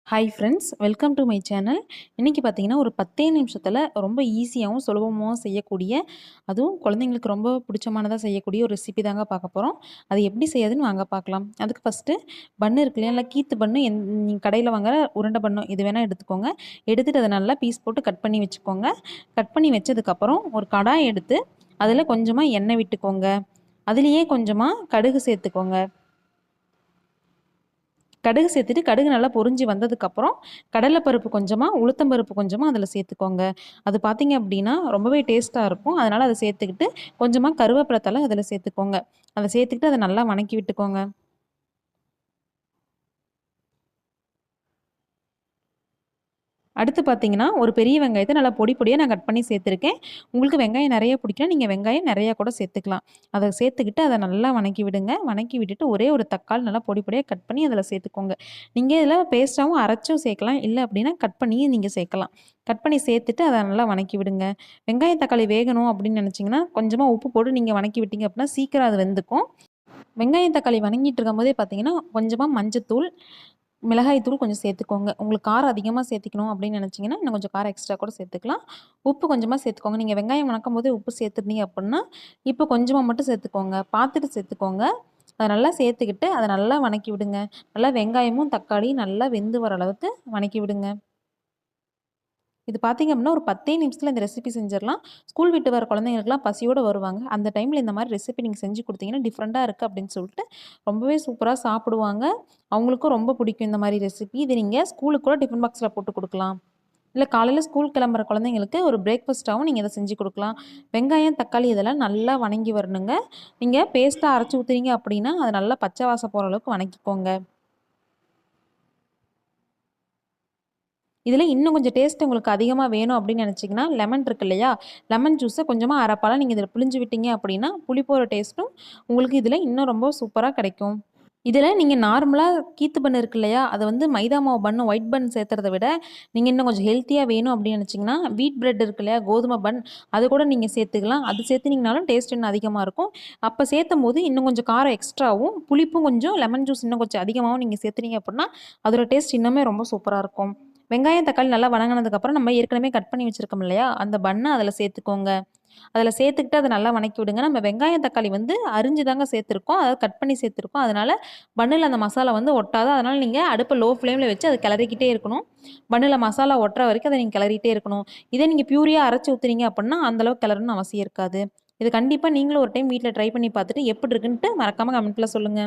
Hi friends, welcome to my channel. இன்றைக்கி பார்த்தீங்கன்னா, ஒரு 10 நிமிஷத்தில் ரொம்ப ஈஸியாகவும் சுலபமாகவும் செய்யக்கூடிய, அதுவும் குழந்தைங்களுக்கு ரொம்ப பிடிச்சமானதா செய்யக்கூடிய ஒரு ரெசிபி தாங்க பார்க்க போகிறோம். அது எப்படி செய்யாதுன்னு வாங்க பார்க்கலாம். அதுக்கு ஃபஸ்ட்டு பன்னு இருக்கு இல்லையா, இல்லை கீத்து பன்னு நீங்க கடையில் வாங்குற உருண்டை பன்னு இது வேணால் எடுத்துக்கோங்க. எடுத்துகிட்டு அதை நல்லா பீஸ் போட்டு கட் பண்ணி வச்சுக்கோங்க. கட் பண்ணி வச்சதுக்கப்புறம் ஒரு கடாய் எடுத்து அதில் கொஞ்சமாக எண்ணெய் விட்டுக்கோங்க. அதுலேயே கொஞ்சமாக கடுகு சேர்த்துக்கோங்க. கடுகு சேர்த்துட்டு கடுகு நல்லா பொரிஞ்சு வந்ததுக்கப்புறம் கடலைப்பருப்பு கொஞ்சமாக உளுத்தம்பருப்பு கொஞ்சமாக அதில் சேர்த்துக்கோங்க. அது பார்த்தீங்க அப்படின்னா ரொம்பவே டேஸ்ட்டாக இருக்கும். அதனால் அதை சேர்த்துக்கிட்டு கொஞ்சமாக கருவேப்பிலை தழை அதில் சேர்த்துக்கோங்க. அதை சேர்த்துக்கிட்டு அதை நல்லா வணக்கி விட்டுக்கோங்க. அடுத்து பார்த்தீங்கன்னா, ஒரு பெரிய வெங்காயத்த நல்லா பொடி பொடியா நான் கட் பண்ணி சேர்த்துருக்கேன். உங்களுக்கு வெங்காயம் நெறைய பிடிக்கும்னா, நீங்க வெங்காயம் நெறையா கூட சேர்த்துக்கலாம். அத சேர்த்துக்கிட்டு அத நல்லா வணக்கி விடுங்க. வணக்கி விட்டுட்டு ஒரே ஒரு தக்காளி நல்லா பொடி பொடியா கட் பண்ணி அதில சேர்த்துக்கோங்க. நீங்க இதில பேஸ்ட்டாவும் அரைச்சும் சேர்க்கலாம். இல்ல அப்டின்னா கட் பண்ணியும் நீங்க சேர்க்கலாம். கட் பண்ணி சேர்த்துட்டு அத நல்லா வணக்கி விடுங்க. வெங்காயம், தக்காளி வேகணும் அப்டின்னு நெனச்சீங்கன்னா, கொஞ்சமா உப்பு போட்டு நீங்க வணக்கி விட்டீங்க அப்டின்னா, சீக்கிரம் அது வெந்துக்கும். வெங்காயம், தக்காளி வணங்கிட்டு இருக்கும்போதே பார்த்தீங்கன்னா, கொஞ்சமா மஞ்சத்தூள், மிளகாய் தூள் கொஞ்சம் சேர்த்துக்கோங்க. உங்களுக்கு காரம் அதிகமா சேர்த்திக்கணும் அப்படின்னு நினச்சிங்கன்னா, இன்னும் கொஞ்சம் காரம் எக்ஸ்ட்ரா கூட சேர்த்துக்கலாம். உப்பு கொஞ்சமா சேர்த்துக்கோங்க. நீங்க வெங்காயம் வணக்கும்போதே உப்பு சேர்த்துருந்தீங்க அப்படின்னா, இப்போ கொஞ்சமா மட்டும் சேர்த்துக்கோங்க. பார்த்துட்டு சேர்த்துக்கோங்க. அத நல்லா சேர்த்துக்கிட்டு, அத நல்லா வணக்கி விடுங்க. நல்லா வெங்காயமும், தக்காளியும் நல்லா வெந்து வர அளவுக்கு வணக்கி விடுங்க. இது பார்த்தீங்க அப்படின்னா, ஒரு 10 நிமிஷத்துல இந்த ரெசிபி செஞ்சிரலாம். ஸ்கூல் விட்டு வர குழந்தைங்களுக்குலாம் பசியோட வருவாங்க. அந்த டைம்ல இந்த மாரி ரெசிபி நீங்க செஞ்சு குடுத்தீங்கன்னா, டிஃப்ரெண்ட்டா இருக்கு அப்படின்னு சொல்லிட்டு ரொம்பவே சூப்பரா சாப்பிடுவாங்க. அவங்களுக்கும் ரொம்ப பிடிக்கும் இந்த மாரி ரெசிபி. இது நீங்க ஸ்கூலுக்கு கூட டிஃபன் பாக்ஸ்ல போட்டு குடுக்கலாம். இல்ல காலையில ஸ்கூல் கிளம்புற குழந்தைங்களுக்கு ஒரு பிரேக்ஃபாஸ்ட்டாவும் நீங்க இத செஞ்சு குடுக்கலாம். வெங்காயம், தக்காளி இதெல்லாம் நல்லா வணங்கி வரணுங்க. நீங்க பேஸ்ட்டா அரைச்சு ஊத்துறீங்க அப்படின்னா, அது நல்லா பச்சை வாசம் போற அளவுக்கு வணக்கிக்கோங்க. இதில இன்னும் கொஞ்சம் டேஸ்ட் உங்களுக்கு அதிகமா வேணும் அப்படின்னு நினச்சிங்கன்னா, லெமன் இருக்கு இல்லையா? லெமன் ஜூஸ கொஞ்சமா 1/2 பழம் நீங்க இதில பிழிஞ்சு விட்டீங்க அப்படின்னா, புளிப்போட டேஸ்ட்டும் உங்களுக்கு இதில இன்னும் ரொம்ப சூப்பரா கிடைக்கும். இதில நீங்க நார்மலா கீத்து பன் இருக்கு இல்லையா? அத வந்து மைதா மாவு பன், ஒயிட் பன் சேர்த்துறத விட, நீங்க இன்னும் கொஞ்சம் ஹெல்த்தியா வேணும் அப்படின்னு நினச்சிங்கன்னா, வீட் பிரெட் இருக்கு இல்லையா? கோதுமை பன், அது கூட நீங்க சேர்த்துக்கலாம். அது சேர்த்துனீங்கனாலும் டேஸ்ட் இன்னும் அதிகமா இருக்கும். அப்ப சேர்த்தம்போது இன்னும் கொஞ்சம் காரம் எக்ஸ்ட்ராவும், புளிப்பும் கொஞ்சம் லெமன் ஜூஸ் இன்னும் கொஞ்சம் அதிகமாவும் நீங்க சேர்த்துனீங்க அப்படின்னா, அதோட டேஸ்ட் இன்னுமே ரொம்ப சூப்பரா இருக்கும். வெங்காயம், தக்காளி நல்லா வதங்குனதுக்கப்புறம், நம்ம ஏற்கனவே கட் பண்ணி வச்சிருக்கோம் இல்லையா? அந்த பன்ன அதில சேர்த்துக்கோங்க. அதில சேர்த்துக்கிட்டு அத நல்லா வணக்கி விடுங்க. நம்ம வெங்காயம், தக்காளி வந்து அரிஞ்சு தாங்க சேர்த்துருக்கோம். அதாவது கட் பண்ணி சேர்த்துருக்கோம். அதனால பன்னுல அந்த மசாலா வந்து ஒட்டாது. அதனால நீங்க அடுப்ப லோ ஃப்ளேம்ல வச்சு அத கிளறிக்கிட்டே இருக்கணும். பன்னுல மசாலா ஒட்டுற வரைக்கும் அத நீங்க கிளறிட்டே இருக்கணும். இதே நீங்க பியூரியா அரைச்சு ஊத்துனீங்க அப்புட்னா, அந்த அளவுக்கு கிளறணும்னு அவசியம் இருக்காது. இது கண்டிப்பா நீங்களும் ஒரு டைம் வீட்ல ட்ரை பண்ணி பார்த்துட்டு எப்படி இருக்குன்ட்டு மறக்காம கமெண்ட்ல சொல்லுங்க.